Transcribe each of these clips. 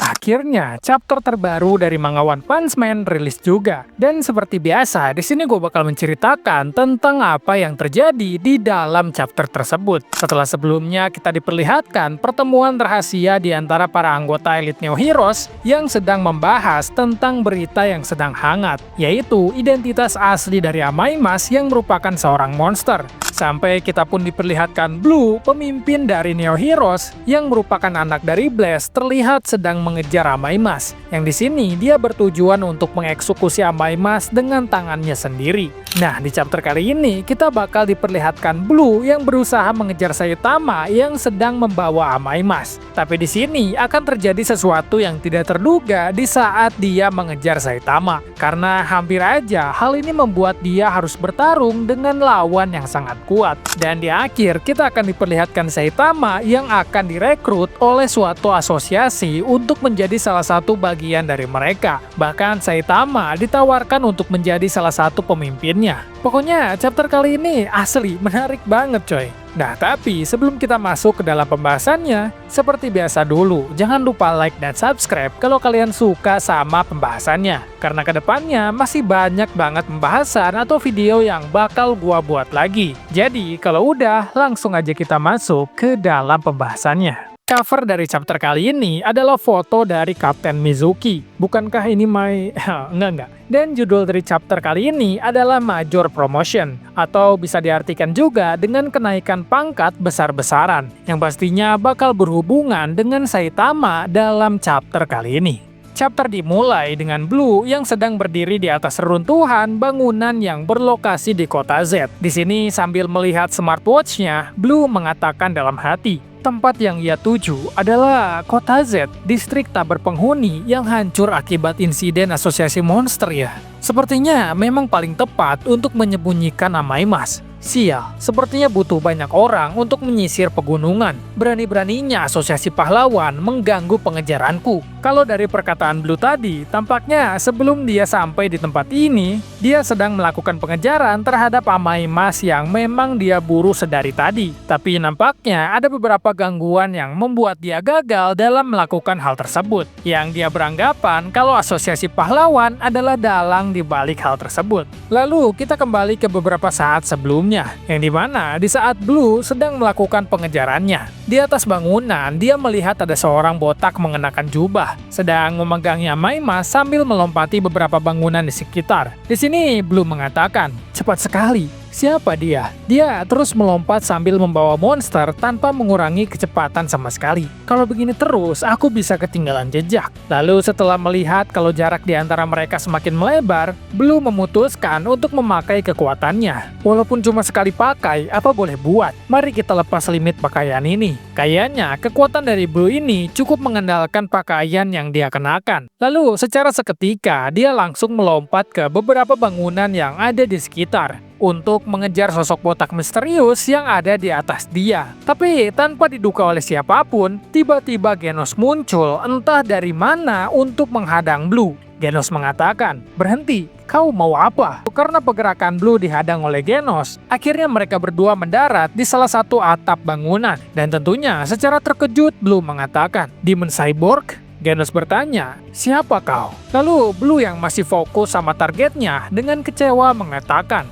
Akhirnya, chapter terbaru dari manga One Punch Man rilis juga. Dan seperti biasa, di sini gue bakal menceritakan tentang apa yang terjadi di dalam chapter tersebut. Setelah sebelumnya kita diperlihatkan pertemuan rahasia di antara para anggota Elite Neo Heroes yang sedang membahas tentang berita yang sedang hangat, yaitu identitas asli dari Amaimas yang merupakan seorang monster. Sampai kita pun diperlihatkan Blue, pemimpin dari Neo Heroes yang merupakan anak dari Blast, terlihat sedang mengejar Amaimas. Yang di sini dia bertujuan untuk mengeksekusi Amaimas dengan tangannya sendiri. Nah, di chapter kali ini kita bakal diperlihatkan Blue yang berusaha mengejar Saitama yang sedang membawa Amaimas. Tapi di sini akan terjadi sesuatu yang tidak terduga di saat dia mengejar Saitama. Karena hampir aja hal ini membuat dia harus bertarung dengan lawan yang sangat kuat. Dan di akhir kita akan diperlihatkan Saitama yang akan direkrut oleh suatu asosiasi untuk menjadi salah satu bagian dari mereka. Bahkan Saitama ditawarkan untuk menjadi salah satu pemimpinnya. Pokoknya chapter kali ini asli menarik banget coy. Nah, tapi sebelum kita masuk ke dalam pembahasannya, seperti biasa dulu, jangan lupa like dan subscribe kalau kalian suka sama pembahasannya. Karena kedepannya masih banyak banget pembahasan atau video yang bakal gua buat lagi. Jadi, kalau udah, langsung aja kita masuk ke dalam pembahasannya. Cover dari chapter kali ini adalah foto dari Kapten Mizuki. Bukankah ini enggak. Dan judul dari chapter kali ini adalah Major Promotion, atau bisa diartikan juga dengan kenaikan pangkat besar-besaran, yang pastinya bakal berhubungan dengan Saitama dalam chapter kali ini. Chapter dimulai dengan Blue yang sedang berdiri di atas reruntuhan bangunan yang berlokasi di kota Z. Di sini sambil melihat smartwatch-nya, Blue mengatakan dalam hati, tempat yang ia tuju adalah kota Z, distrik tak berpenghuni yang hancur akibat insiden asosiasi monster ya. Sepertinya memang paling tepat untuk menyembunyikan Amaimas. Sial, sepertinya butuh banyak orang untuk menyisir pegunungan. Berani-beraninya asosiasi pahlawan mengganggu pengejaranku. Kalau dari perkataan Blue tadi, tampaknya sebelum dia sampai di tempat ini, dia sedang melakukan pengejaran terhadap Amaimas yang memang dia buru sedari tadi. Tapi nampaknya ada beberapa gangguan yang membuat dia gagal dalam melakukan hal tersebut. Yang dia beranggapan kalau asosiasi pahlawan adalah dalang di balik hal tersebut. Lalu kita kembali ke beberapa saat sebelumnya, yang dimana di saat Blue sedang melakukan pengejarannya. Di atas bangunan, dia melihat ada seorang botak mengenakan jubah, sedang memegangi Amaimas sambil melompati beberapa bangunan di sekitar. Di sini Blue mengatakan, cepat sekali. Siapa dia? Dia terus melompat sambil membawa monster tanpa mengurangi kecepatan sama sekali. Kalau begini terus, aku bisa ketinggalan jejak. Lalu setelah melihat kalau jarak di antara mereka semakin melebar, Blue memutuskan untuk memakai kekuatannya. Walaupun cuma sekali pakai, apa boleh buat? Mari kita lepas limit pakaian ini. Kayaknya kekuatan dari Blue ini cukup mengandalkan pakaian yang dia kenakan. Lalu secara seketika, dia langsung melompat ke beberapa bangunan yang ada di sekitar untuk mengejar sosok botak misterius yang ada di atas dia. Tapi tanpa diduga oleh siapapun, tiba-tiba Genos muncul entah dari mana untuk menghadang Blue. Genos mengatakan, berhenti, kau mau apa? Karena pergerakan Blue dihadang oleh Genos, akhirnya mereka berdua mendarat di salah satu atap bangunan. Dan tentunya secara terkejut Blue mengatakan, Demon Cyborg? Genos bertanya, siapa kau? Lalu Blue yang masih fokus sama targetnya dengan kecewa mengatakan,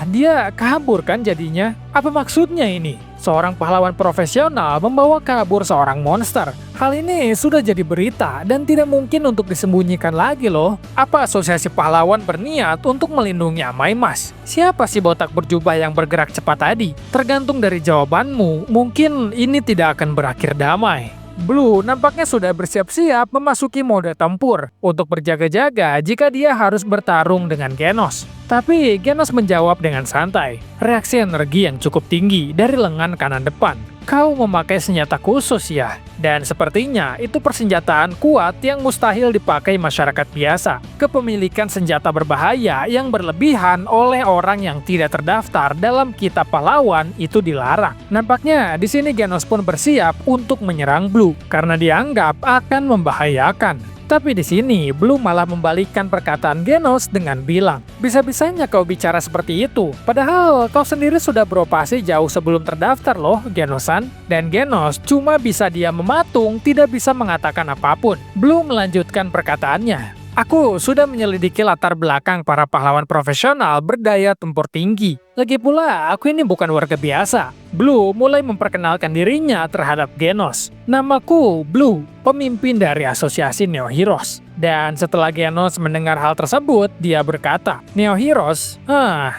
dia kabur kan jadinya? Apa maksudnya ini? Seorang pahlawan profesional membawa kabur seorang monster. Hal ini sudah jadi berita dan tidak mungkin untuk disembunyikan lagi loh. Apa asosiasi pahlawan berniat untuk melindungi Amaimas? Siapa si botak berjubah yang bergerak cepat tadi? Tergantung dari jawabanmu, mungkin ini tidak akan berakhir damai. Blue nampaknya sudah bersiap-siap memasuki mode tempur untuk berjaga-jaga jika dia harus bertarung dengan Genos. Tapi Genos menjawab dengan santai, reaksi energi yang cukup tinggi dari lengan kanan depan. Kau memakai senjata khusus ya? Dan sepertinya itu persenjataan kuat yang mustahil dipakai masyarakat biasa. Kepemilikan senjata berbahaya yang berlebihan oleh orang yang tidak terdaftar dalam kitab pahlawan itu dilarang. Nampaknya di sini Genos pun bersiap untuk menyerang Blue karena dianggap akan membahayakan. Tapi di sini, Blue malah membalikkan perkataan Genos dengan bilang, "Bisa-bisanya kau bicara seperti itu, padahal kau sendiri sudah beroperasi jauh sebelum terdaftar loh, Genosan." Dan Genos cuma bisa diam mematung, tidak bisa mengatakan apapun. Blue melanjutkan perkataannya, "Aku sudah menyelidiki latar belakang para pahlawan profesional berdaya tempur tinggi. Lagi pula, aku ini bukan warga biasa." Blue mulai memperkenalkan dirinya terhadap Genos. "Namaku Blue, pemimpin dari Asosiasi Neo Heroes." Dan setelah Genos mendengar hal tersebut, dia berkata, "Neo Heroes?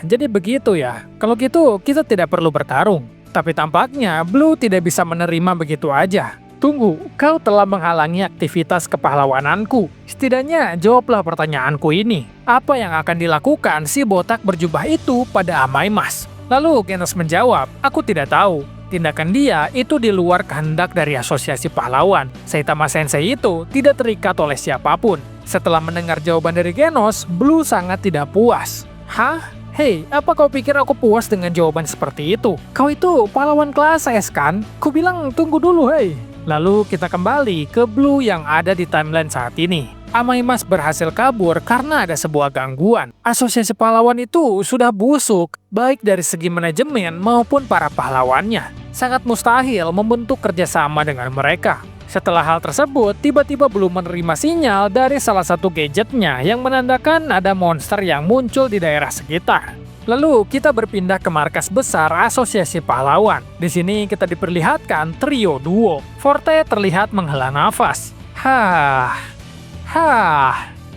Jadi begitu ya. Kalau gitu, kita tidak perlu bertarung." Tapi tampaknya Blue tidak bisa menerima begitu aja. "Tunggu, kau telah menghalangi aktivitas kepahlawananku. Setidaknya jawablah pertanyaanku ini. Apa yang akan dilakukan si botak berjubah itu pada Amaimas?" Lalu Genos menjawab, "Aku tidak tahu. Tindakan dia itu di luar kehendak dari Asosiasi Pahlawan. Saitama Sensei itu tidak terikat oleh siapapun." Setelah mendengar jawaban dari Genos, Blue sangat tidak puas. "Hah? Hei, apa kau pikir aku puas dengan jawaban seperti itu? Kau itu pahlawan kelas S kan? Kubilang tunggu dulu hei." Lalu kita kembali ke Blue yang ada di timeline saat ini. Amaimas berhasil kabur karena ada sebuah gangguan. Asosiasi pahlawan itu sudah busuk, baik dari segi manajemen maupun para pahlawannya. Sangat mustahil membentuk kerjasama dengan mereka. Setelah hal tersebut, tiba-tiba Blue menerima sinyal dari salah satu gadgetnya yang menandakan ada monster yang muncul di daerah sekitar. Lalu kita berpindah ke markas besar Asosiasi Pahlawan. Di sini kita diperlihatkan trio duo. Forte terlihat menghela nafas.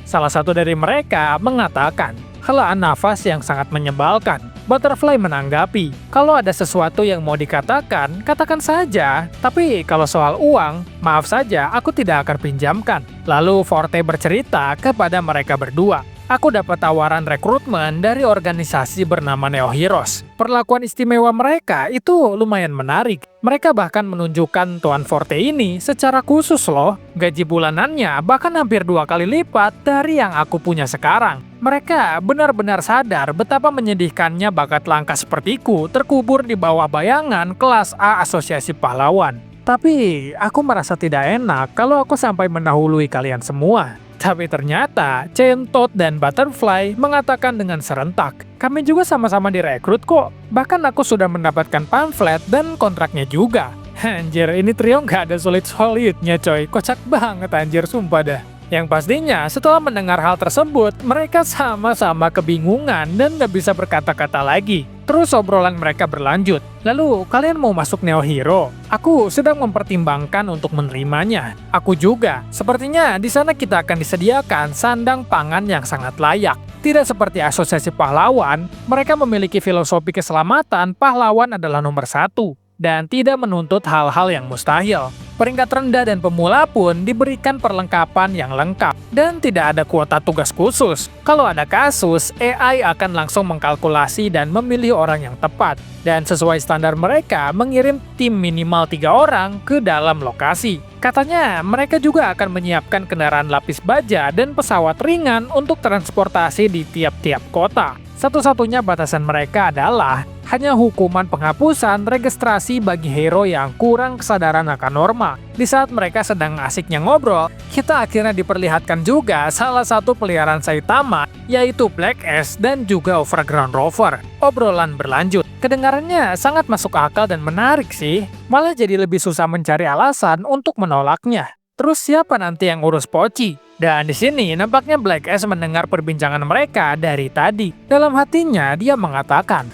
Salah satu dari mereka mengatakan, helaan nafas yang sangat menyebalkan. Butterfly menanggapi, "Kalau ada sesuatu yang mau dikatakan, katakan saja. Tapi kalau soal uang, maaf saja, aku tidak akan pinjamkan." Lalu Forte bercerita kepada mereka berdua, "Aku dapat tawaran rekrutmen dari organisasi bernama Neo Heroes. Perlakuan istimewa mereka itu lumayan menarik. Mereka bahkan menunjukkan Tuan Forte ini secara khusus loh. Gaji bulanannya bahkan hampir 2 kali lipat dari yang aku punya sekarang. Mereka benar-benar sadar betapa menyedihkannya bakat langka sepertiku terkubur di bawah bayangan kelas A Asosiasi Pahlawan. Tapi aku merasa tidak enak kalau aku sampai mendahului kalian semua." Tapi ternyata, Centot dan Butterfly mengatakan dengan serentak, "Kami juga sama-sama direkrut kok. Bahkan aku sudah mendapatkan pamflet dan kontraknya juga." Anjir, ini trio nggak ada solid-solidnya coy. Kocak banget anjir, sumpah dah. Yang pastinya, setelah mendengar hal tersebut, mereka sama-sama kebingungan dan nggak bisa berkata-kata lagi. Terus obrolan mereka berlanjut. "Lalu, kalian mau masuk Neo Hero? Aku sedang mempertimbangkan untuk menerimanya." "Aku juga. Sepertinya di sana kita akan disediakan sandang pangan yang sangat layak. Tidak seperti Asosiasi Pahlawan, mereka memiliki filosofi keselamatan pahlawan adalah nomor 1 dan tidak menuntut hal-hal yang mustahil. Peringkat rendah dan pemula pun diberikan perlengkapan yang lengkap dan tidak ada kuota tugas khusus. Kalau ada kasus, AI akan langsung mengkalkulasi dan memilih orang yang tepat. Dan sesuai standar mereka, mengirim tim minimal 3 orang ke dalam lokasi. Katanya, mereka juga akan menyiapkan kendaraan lapis baja dan pesawat ringan untuk transportasi di tiap-tiap kota. Satu-satunya batasan mereka adalah hanya hukuman penghapusan registrasi bagi hero yang kurang kesadaran akan norma. Di saat mereka sedang asiknya ngobrol, kita akhirnya diperlihatkan juga salah satu peliharaan Saitama, yaitu Black S dan juga Overground Rover. Obrolan berlanjut. Kedengarannya sangat masuk akal dan menarik sih, malah jadi lebih susah mencari alasan untuk menolaknya. Terus siapa nanti yang urus Pochi? Dan di sini nampaknya Black S mendengar perbincangan mereka dari tadi. Dalam hatinya dia mengatakan,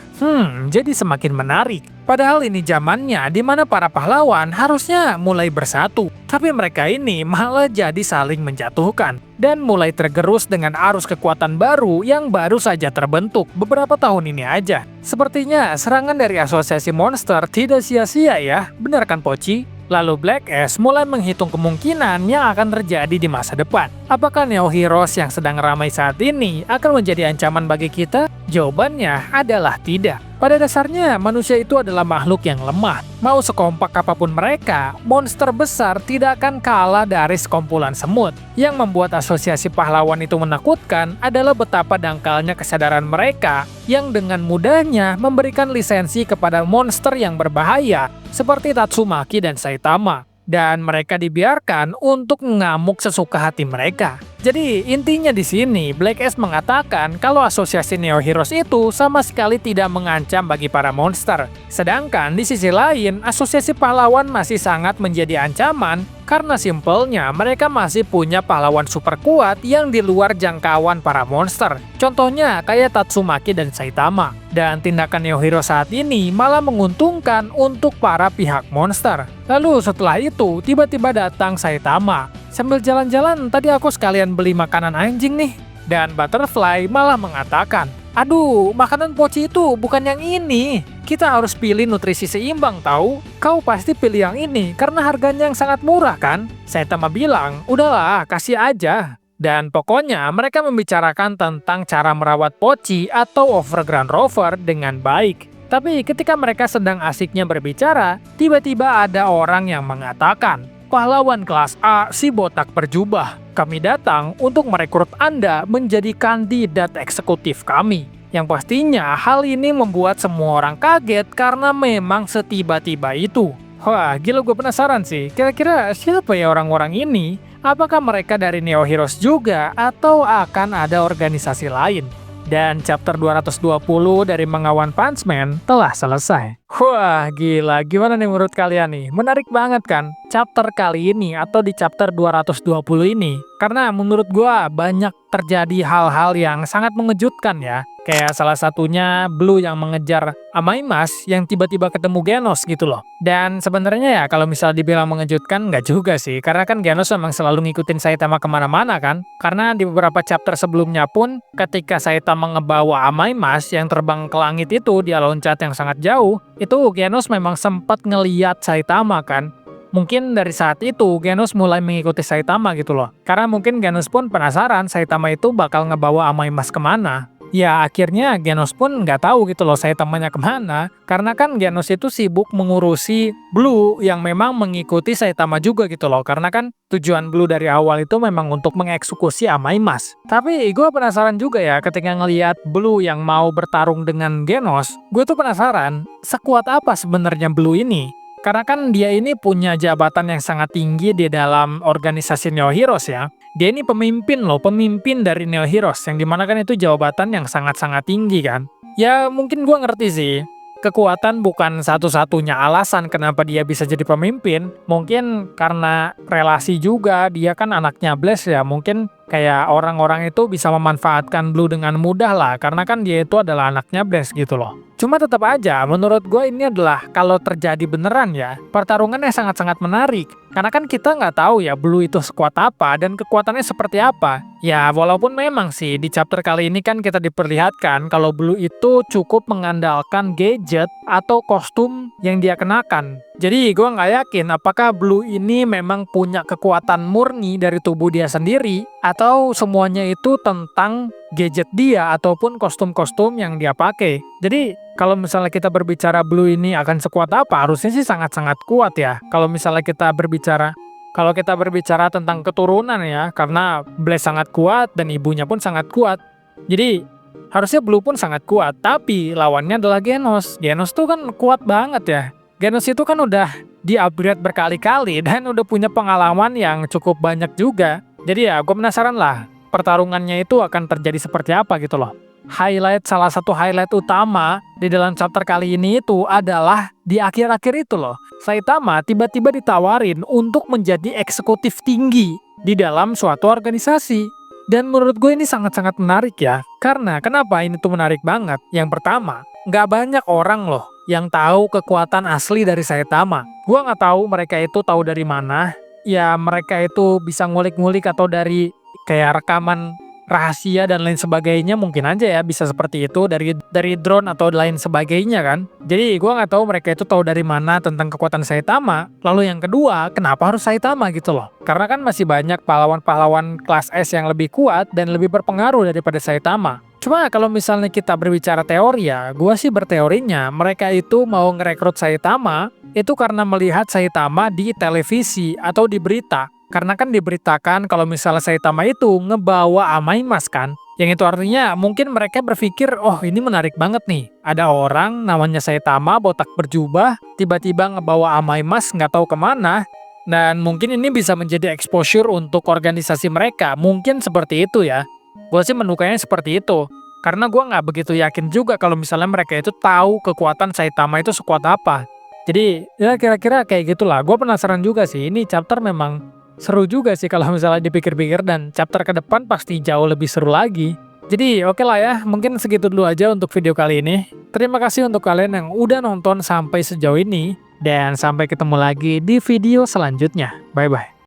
jadi semakin menarik. Padahal ini zamannya di mana para pahlawan harusnya mulai bersatu. Tapi mereka ini malah jadi saling menjatuhkan. Dan mulai tergerus dengan arus kekuatan baru yang baru saja terbentuk beberapa tahun ini aja. Sepertinya serangan dari asosiasi monster tidak sia-sia ya, benar kan Pochi? Lalu Black S mulai menghitung kemungkinan yang akan terjadi di masa depan. Apakah Neo Heroes yang sedang ramai saat ini akan menjadi ancaman bagi kita? Jawabannya adalah tidak. Pada dasarnya, manusia itu adalah makhluk yang lemah. Mau sekompak apapun mereka, monster besar tidak akan kalah dari sekumpulan semut. Yang membuat asosiasi pahlawan itu menakutkan adalah betapa dangkalnya kesadaran mereka yang dengan mudahnya memberikan lisensi kepada monster yang berbahaya seperti Tatsumaki dan Saitama. dan mereka dibiarkan untuk mengamuk sesuka hati mereka. Jadi intinya di sini Black Ash mengatakan kalau asosiasi Neo Heroes itu sama sekali tidak mengancam bagi para monster. Sedangkan di sisi lain, asosiasi pahlawan masih sangat menjadi ancaman karena simpelnya mereka masih punya pahlawan super kuat yang di luar jangkauan para monster. Contohnya kayak Tatsumaki dan Saitama. Dan tindakan Neo Hero saat ini malah menguntungkan untuk para pihak monster. Lalu setelah itu tiba-tiba datang Saitama. Sambil jalan-jalan tadi aku sekalian beli makanan anjing nih. Dan Butterfly malah mengatakan, "Aduh, makanan poci itu bukan yang ini. Kita harus pilih nutrisi seimbang tahu. Kau pasti pilih yang ini karena harganya yang sangat murah kan?" Saitama bilang, "Udahlah, kasih aja." Dan pokoknya mereka membicarakan tentang cara merawat poci atau Overground Rover dengan baik. Tapi ketika mereka sedang asiknya berbicara, tiba-tiba ada orang yang mengatakan, "Pahlawan kelas A si botak berjubah, kami datang untuk merekrut Anda menjadi kandidat eksekutif kami." Yang pastinya hal ini membuat semua orang kaget karena memang setiba-tiba itu. Wah, gila gue penasaran sih, kira-kira siapa ya orang-orang ini? Apakah mereka dari Neo Heroes juga atau akan ada organisasi lain? Dan chapter 220 dari manga One Punch Man telah selesai. Wah, gila. Gimana nih menurut kalian nih? Menarik banget kan chapter kali ini atau di chapter 220 ini? Karena menurut gua banyak terjadi hal-hal yang sangat mengejutkan ya. Kayak salah satunya Blue yang mengejar Amaimas yang tiba-tiba ketemu Genos gitu loh. Dan sebenarnya ya kalau misal dibilang mengejutkan nggak juga sih. Karena kan Genos memang selalu ngikutin Saitama kemana-mana kan. Karena di beberapa chapter sebelumnya pun ketika Saitama ngebawa Amaimas yang terbang ke langit itu, dia loncat yang sangat jauh. Itu Genos memang sempat ngeliat Saitama kan. Mungkin dari saat itu Genos mulai mengikuti Saitama gitu loh. Karena mungkin Genos pun penasaran Saitama itu bakal ngebawa Amaimas kemana. Ya akhirnya Genos pun nggak tahu gitu loh Saitamanya kemana. Karena kan Genos itu sibuk mengurusi Blue yang memang mengikuti Saitama juga gitu loh. Karena kan tujuan Blue dari awal itu memang untuk mengeksekusi Amaimas. Tapi gue penasaran juga ya ketika ngelihat Blue yang mau bertarung dengan Genos. Gue tuh penasaran sekuat apa sebenarnya Blue ini. Karena kan dia ini punya jabatan yang sangat tinggi di dalam organisasi Neo Heroes ya. Dia ini pemimpin loh, pemimpin dari Neo Heroes, yang dimana kan itu jabatan yang sangat-sangat tinggi kan. Ya mungkin gua ngerti sih, kekuatan bukan satu-satunya alasan kenapa dia bisa jadi pemimpin. Mungkin karena relasi juga, dia kan anaknya Blaze ya, mungkin kayak orang-orang itu bisa memanfaatkan Blue dengan mudah lah, karena kan dia itu adalah anaknya Blaze gitu loh. Cuma tetap aja, menurut gue ini adalah kalau terjadi beneran ya, pertarungannya sangat-sangat menarik. Karena kan kita nggak tahu ya Blue itu sekuat apa dan kekuatannya seperti apa. Ya walaupun memang sih di chapter kali ini kan kita diperlihatkan kalau Blue itu cukup mengandalkan gadget atau kostum yang dia kenakan. Jadi gue nggak yakin apakah Blue ini memang punya kekuatan murni dari tubuh dia sendiri atau semuanya itu tentang gadget dia ataupun kostum-kostum yang dia pakai. Jadi kalau misalnya kita berbicara Blue ini akan sekuat apa, harusnya sih sangat-sangat kuat ya. Kalau misalnya kita berbicara tentang keturunan ya, karena Blaze sangat kuat dan ibunya pun sangat kuat. Jadi harusnya Blue pun sangat kuat, tapi lawannya adalah Genos. Genos tuh kan kuat banget ya. Genos itu kan udah di-upgrade berkali-kali dan udah punya pengalaman yang cukup banyak juga. Jadi ya gue penasaran lah pertarungannya itu akan terjadi seperti apa gitu loh. Salah satu highlight utama di dalam chapter kali ini itu adalah di akhir-akhir itu loh. Saitama tiba-tiba ditawarin untuk menjadi eksekutif tinggi di dalam suatu organisasi. Dan menurut gue ini sangat-sangat menarik ya. Karena kenapa ini tuh menarik banget? Yang pertama, nggak banyak orang loh yang tahu kekuatan asli dari Saitama. Gua nggak tahu mereka itu tahu dari mana. Ya mereka itu bisa ngulik-ngulik atau dari kayak rekaman rahasia dan lain sebagainya, mungkin aja ya bisa seperti itu dari drone atau lain sebagainya kan. Jadi gua nggak tahu mereka itu tahu dari mana tentang kekuatan Saitama. Lalu yang kedua, kenapa harus Saitama gitu loh? Karena kan masih banyak pahlawan-pahlawan kelas S yang lebih kuat dan lebih berpengaruh daripada Saitama. Cuma kalau misalnya kita berbicara teori ya, gue sih berteorinya mereka itu mau ngerekrut Saitama itu karena melihat Saitama di televisi atau di berita. Karena kan diberitakan kalau misalnya Saitama itu ngebawa Amaimas kan. Yang itu artinya mungkin mereka berpikir, oh ini menarik banget nih. Ada orang namanya Saitama botak berjubah, tiba-tiba ngebawa Amaimas nggak tahu kemana. Dan mungkin ini bisa menjadi exposure untuk organisasi mereka, mungkin seperti itu ya. Gue sih menukanya seperti itu, karena gue nggak begitu yakin juga kalau misalnya mereka itu tahu kekuatan Saitama itu sekuat apa. Jadi ya kira-kira kayak gitulah. Gue penasaran juga sih, ini chapter memang seru juga sih kalau misalnya dipikir-pikir, dan chapter ke depan pasti jauh lebih seru lagi. Jadi oke lah ya, mungkin segitu dulu aja untuk video kali ini. Terima kasih untuk kalian yang udah nonton sampai sejauh ini, dan sampai ketemu lagi di video selanjutnya. Bye-bye.